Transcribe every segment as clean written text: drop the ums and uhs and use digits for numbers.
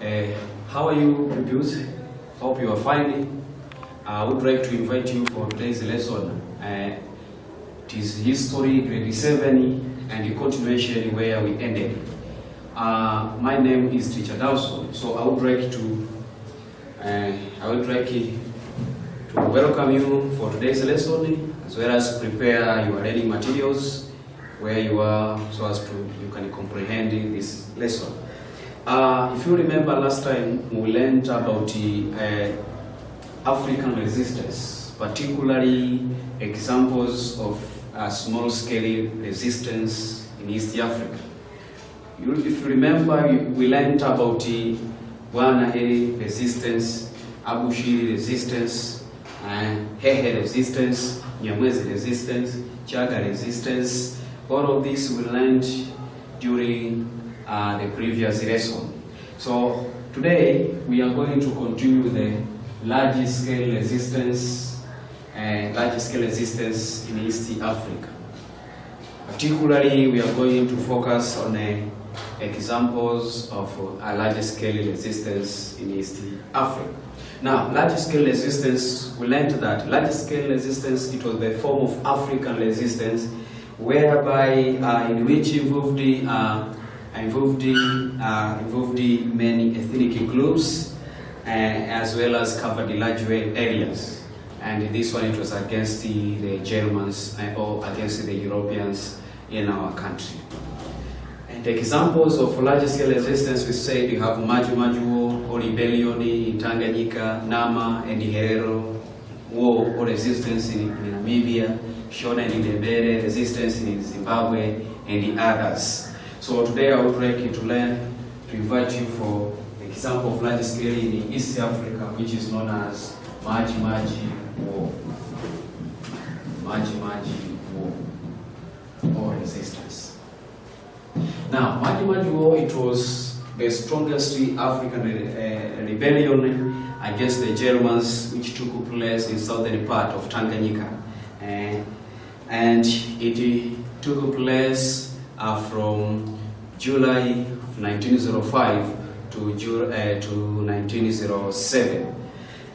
How are you, pupils? Hope you are fine. I would like to invite you for today's lesson. It is History Grade 7 and the continuation where we ended. My name is Teacher Dawson, so I would like to welcome you for today's lesson, as well as prepare your learning materials where you are, so as to you can comprehend this lesson. If you remember last time, we learned about African resistance, particularly examples of small-scale resistance in East Africa. If you remember, we learned about Bwanaheri resistance, Abushiri resistance, Hehe resistance, Nyamwezi resistance, Chaga resistance. All of this we learned during the previous lesson. So today we are going to continue with the large-scale resistance in East Africa. Particularly, we are going to focus on examples of a large-scale resistance in East Africa. Now, large-scale resistance, we learned that large-scale resistance, it was the form of African resistance whereby in which involved many ethnic groups as well as covered large areas. And this one, it was against the Germans or against the Europeans in our country. And the examples of large-scale resistance, we said you have Maju Maju War or rebellion in Tanganyika, Nama and Herero War or resistance in Namibia, Shona and Ndebele resistance in Zimbabwe, and the others. So today I would like you to invite you for the example of large scale in East Africa, which is known as Maji Maji War. Maji Maji War or resistance. Now, Maji Maji War, it was the strongest African rebellion against the Germans, which took place in southern part of Tanganyika. And it took place from July 1905 to 1907.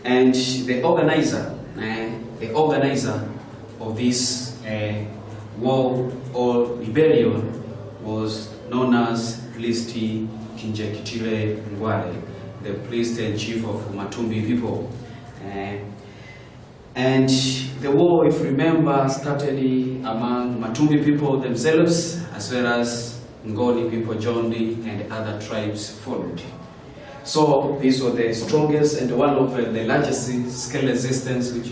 And the organizer of this war or rebellion was known as Priest Kinjekitile Ngwale, the priest and chief of Matumbi people. And the war, if you remember, started among Matumbi people themselves, as well as Ngoni people, Jondi, and other tribes followed. So this was the strongest and one of the largest scale resistance which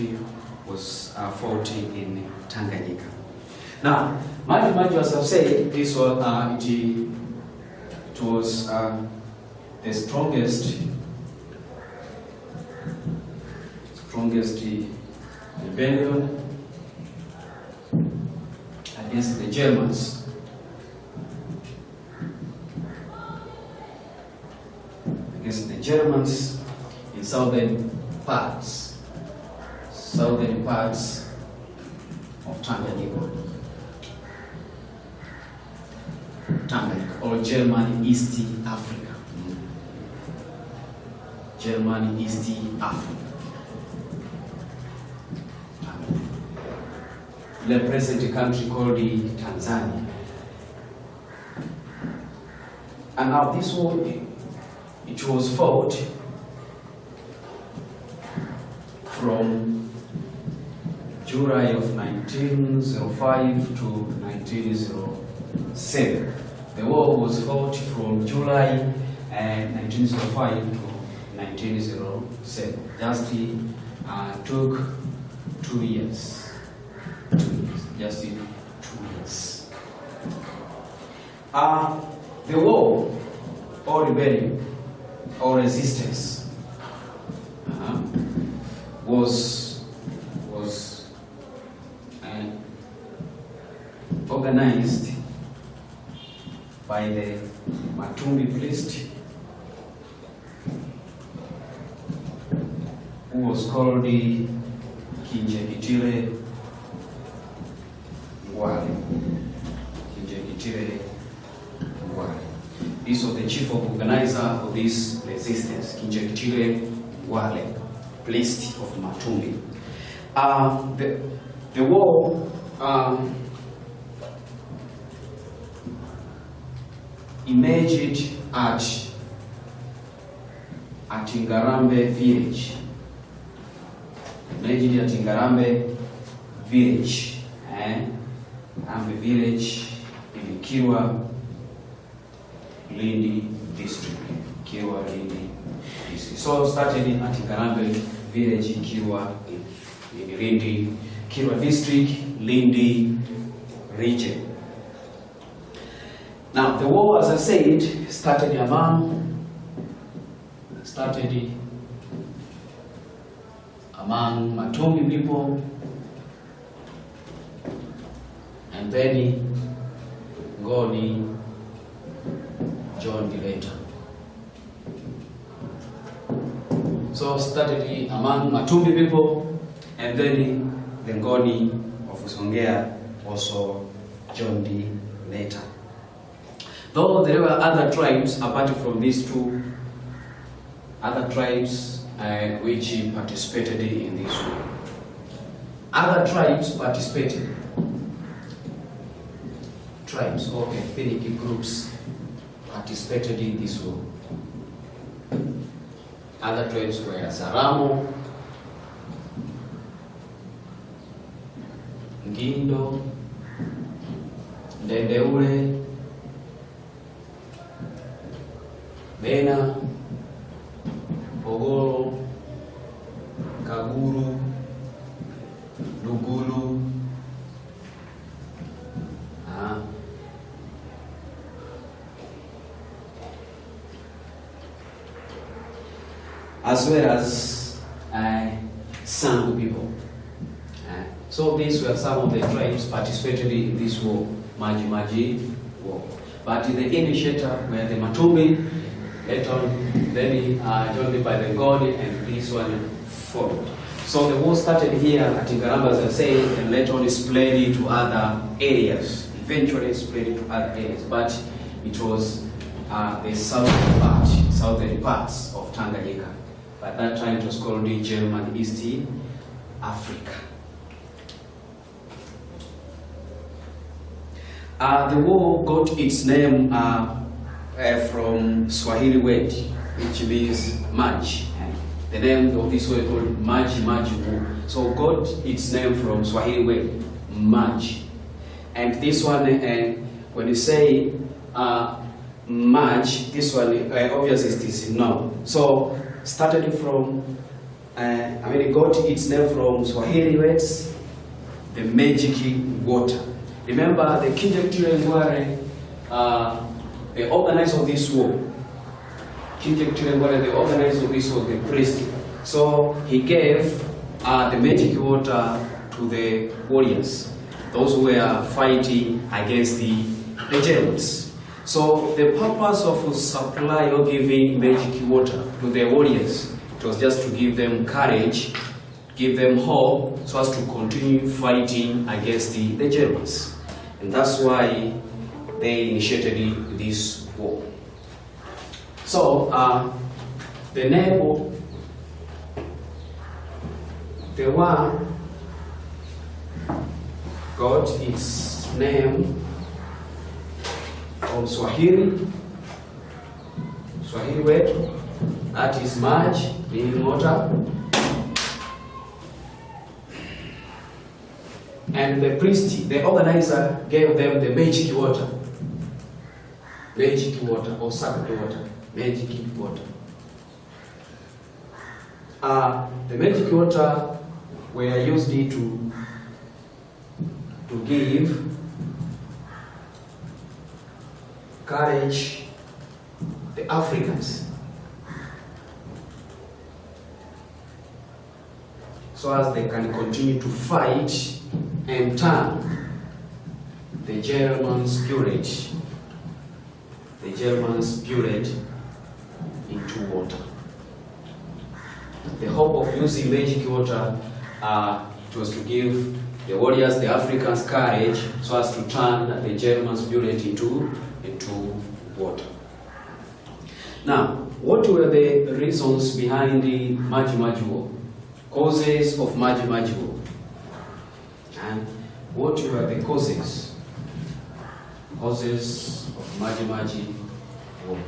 was fought in Tanganyika. Now, Maji Maji, as I've said, this was it was the strongest rebellion against the Germans. Against the Germans in southern parts of Tanganyika, or Germany, East Africa. Germany, East Africa. The present country called Tanzania. And now this war, it was fought from July of 1905 to 1907. The war was fought from July 1905 to 1907. Just took 2 years. Just 2 years. The war or rebellion or resistance was organized by the Matumbi priest, who was called Kinjekitile Ngwale. Kinjekitile Ngwale. this was the chief organizer of this resistance, Kinjekitile Wale, priest of Matumbi. The war emerged at Ingarambe village. Emerged at Ingarambe village. Ingarambe village in Kilwa, Lindi district. Kilwa, Lindi district. So started at Ingarambe village in Kilwa, in Lindi, Kilwa district, Lindi region. Now the war, as I said, started among Matumbi people, and then Ngoni joined later. So started among Matumbi people, and then the Ngoni of Songea also joined later. Though there were other tribes apart from these two, other tribes which participated in this war. Other tribes participated. Tribes or ethnic groups participated in this war. Other tribes were Saramo, Ngindo, Ndendeule, Bena, Ogoro, Kaguru, Lugulu, as well as Sangu people. So these were some of the tribes participated in this war, Maji war. But the initiator were the Matumbi, later on, then joined by the Ngoni, and this one followed. So the war started here at Ingarambe, as I said, and later on spread into other areas. Eventually spread into other areas, but it was the southern parts of Tanganyika. By that time it was called the German East Africa. The war got its name from Swahili word, which means Maji. The name of this word called Maji War. So got its name from Swahili word Maji. And this one, when you say Maji, this one obviously it is no. So started from, it got its name from Swahili words, the magic water. Remember the Kinjekitile Ngwale, the organizer of this war. Kinjekitile Ngwale, the organizer of this war, the priest. So he gave the magic water to the warriors, those who were fighting against the Germans. So the purpose of supply or giving magic water to the warriors, it was just to give them courage, give them hope, so as to continue fighting against the Germans. And that's why they initiated this war. So the name of the war got its name from Swahili word, that is Maji, meaning water. And the priest, the organizer, gave them the magic water or sacred water, magic water. The magic water were used to give courage the Africans, so as they can continue to fight and turn the German spirit into water. The hope of using magic water it was to give the warriors, the Africans, courage so as to turn the German spirit into water. Now, what were the reasons behind the Maji Maji War? Causes of Maji Maji War. And what were the causes? Causes of Maji Maji War.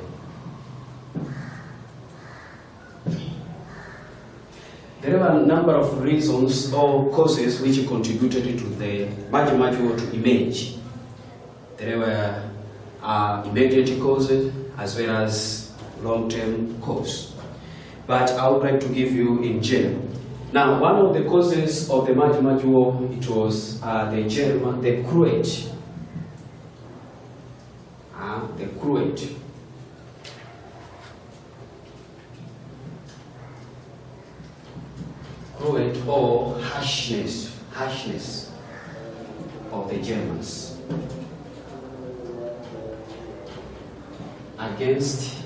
There were a number of reasons or causes which contributed to the Maji Maji War to emerge. There were immediate causes as well as long-term cause. But I would like to give you in general. Now, one of the causes of the Maji Maji War, it was the Croat. The Croat. Croat or harshness of the Germans against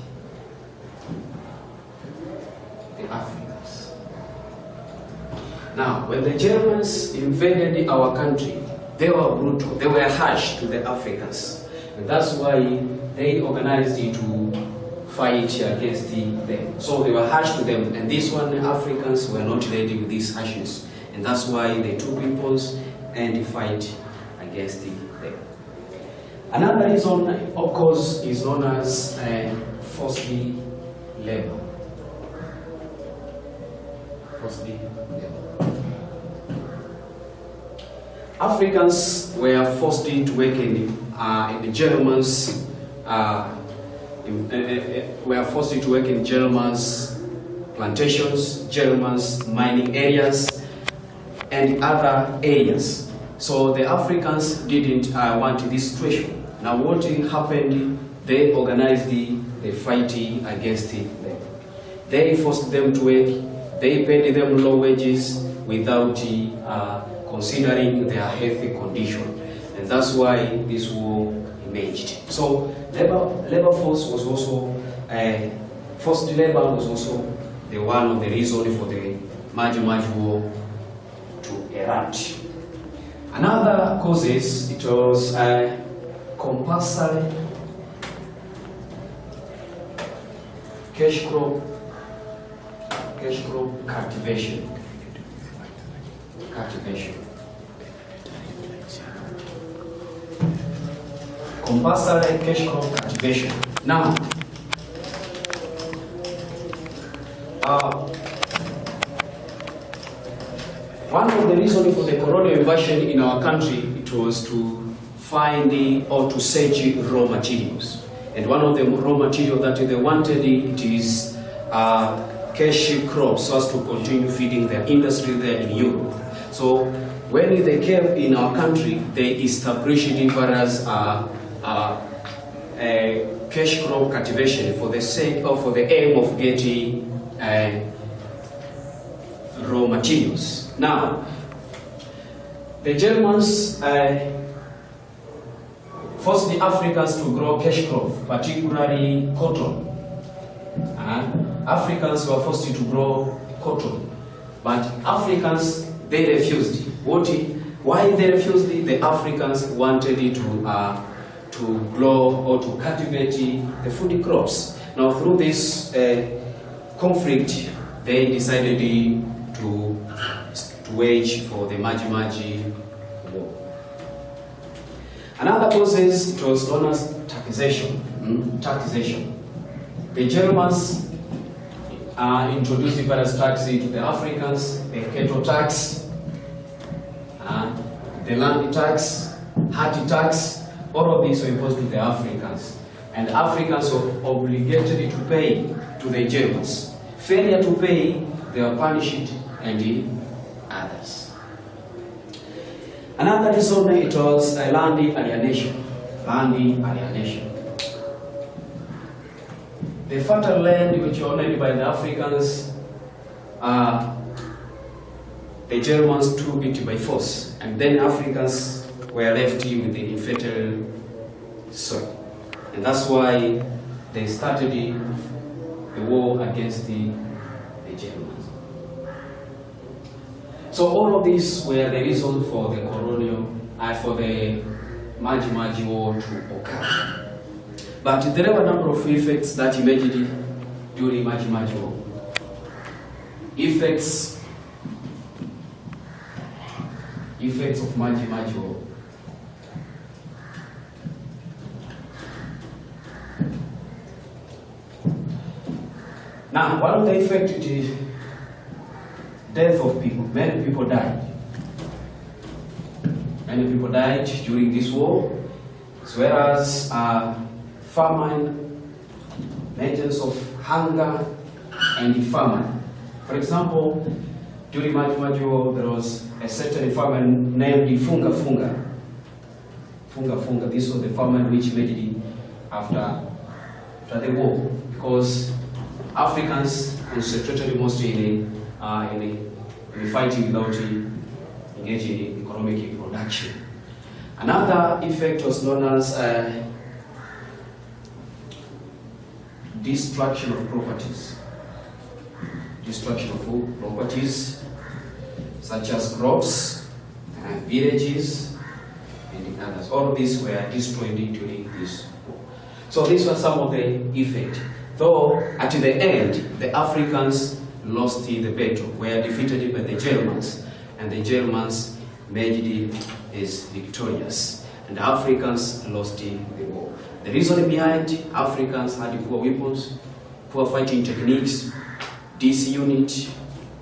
the Africans. Now, when the Germans invaded our country, they were brutal, they were harsh to the Africans. And that's why they organized to fight against them. So they were harsh to them, and these one Africans were not ready with this harshness. And that's why they took weapons and fight against them. Another reason, of course, is known as forced labor. Forced labor. Africans were forced to work in the Germans. Were forced to work in Germans' plantations, Germans' mining areas, and other areas. So the Africans didn't want this situation. Now what happened, they organized the fighting against them. They forced them to work, they paid them low wages without considering their healthy condition. And that's why this war emerged. So labor force was also, forced labor was also one of the reasons for the Maji Maji War to erupt. Another causes, it was compulsory cash crop cultivation. Compulsory cash crop cultivation. Now, one of the reasons for the colonial invasion in our country, it was to find or to search raw materials. And one of the raw materials that they wanted, it is cash crops, so as to continue feeding their industry there in Europe. So when they came in our country, they established various cash crop cultivation for the sake or for the aim of getting raw materials. Now, the Germans forced the Africans to grow cash crop, particularly cotton. Africans were forced to grow cotton, but Africans, they refused. Why they refused? The Africans wanted to grow or to cultivate the food crops. Now, through this conflict, they decided to wage for the Maji Maji War. Another causes, it was known as taxation. The Germans introduced various taxes to the Africans: the cattle tax, the land tax, hati tax. All of these were imposed to the Africans, and Africans were obligated to pay to the Germans. Failure to pay, they were punished, and the others. Another reason, it was land alienation. The fertile land which were owned by the Africans, the Germans took it by force, and then Africans were left with the infertile soil. And that's why they started the war against the Germans. So all of these were the reason for the colonial, for the Maji Maji War to occur. But there were a number of effects that emerged during Maji Maji War. Effects of Maji Maji War. Now, one of the effects is death of people. Many people died. Many people died during this war, as well as famine, measures of hunger and famine. For example, during Maji Maji War, there was a certain famine named Funga Funga. Funga Funga. This was the famine which emerged after the war, because Africans concentrated mostly in fighting without engaging in economic production. Another effect was known as destruction of properties. Destruction of properties such as crops, villages, and others. All of these were destroyed during this war. So these were some of the effects. Though at the end, the Africans lost the battle, were defeated by the Germans, and the Germans emerged as victorious, and the Africans lost the war. The reason behind Africans had poor weapons, poor fighting techniques, disunity,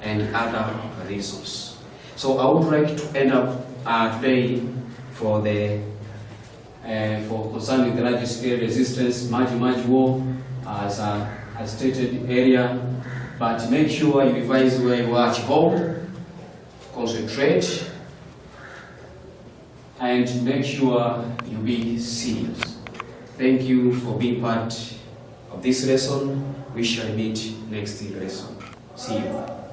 and other reasons. So I would like to end up today for concerning the large scale resistance, Maji Maji War, as a stated area. But make sure you revise where you are at home, concentrate, and make sure you be serious. Thank you for being part of this lesson. We shall meet next lesson. See you.